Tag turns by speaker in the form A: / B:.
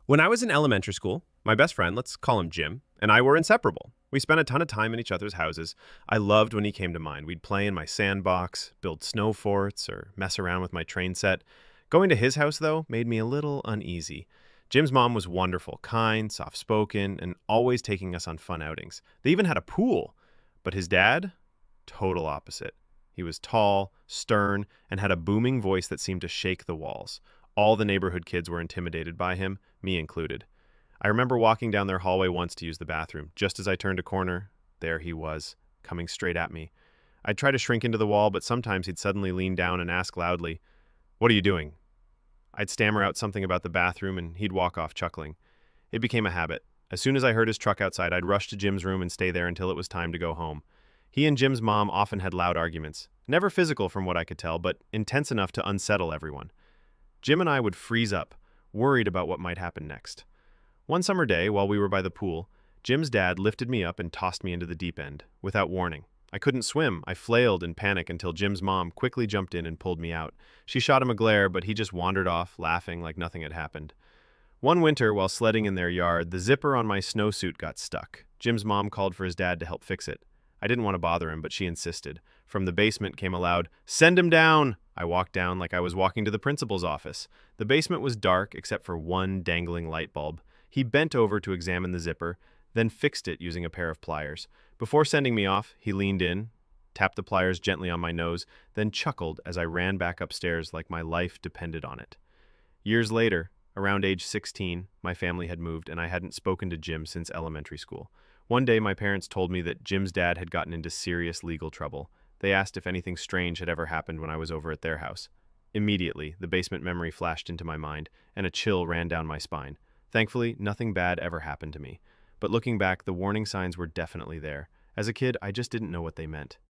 A: When I was in elementary school, my best friend, let's call him Jim, and I were inseparable. We spent a ton of time in each other's houses. I loved when he came to mine. We'd play in my sandbox, build snow forts, or mess around with my train set. Going to his house, though, made me a little uneasy. Jim's mom was wonderful, kind, soft spoken, and always taking us on fun outings. They even had a pool. But his dad? Total opposite. He was tall, stern, and had a booming voice that seemed to shake the walls. All the neighborhood kids were intimidated by him, me included. I remember walking down their hallway once to use the bathroom. Just as I turned a corner, there he was, coming straight at me. I'd try to shrink into the wall, but sometimes he'd suddenly lean down and ask loudly, "What are you doing?" I'd stammer out something about the bathroom, and he'd walk off chuckling. It became a habit. As soon as I heard his truck outside, I'd rush to Jim's room and stay there until it was time to go home. He and Jim's mom often had loud arguments. Never physical from what I could tell, but intense enough to unsettle everyone. Jim and I would freeze up, worried about what might happen next. One summer day, while we were by the pool, Jim's dad lifted me up and tossed me into the deep end, without warning. I couldn't swim. I flailed in panic until Jim's mom quickly jumped in and pulled me out. She shot him a glare, but he just wandered off, laughing like nothing had happened. One winter, while sledding in their yard, the zipper on my snowsuit got stuck. Jim's mom called for his dad to help fix it. I didn't want to bother him, but she insisted. From the basement came a loud, "Send him down!" I walked down like I was walking to the principal's office. The basement was dark except for one dangling light bulb. He bent over to examine the zipper, then fixed it using a pair of pliers. Before sending me off, he leaned in, tapped the pliers gently on my nose, then chuckled as I ran back upstairs like my life depended on it. Years later, around age 16, my family had moved and I hadn't spoken to Jim since elementary school. One day, my parents told me that Jim's dad had gotten into serious legal trouble. They asked if anything strange had ever happened when I was over at their house. Immediately, the basement memory flashed into my mind, and a chill ran down my spine. Thankfully, nothing bad ever happened to me. But looking back, the warning signs were definitely there. As a kid, I just didn't know what they meant.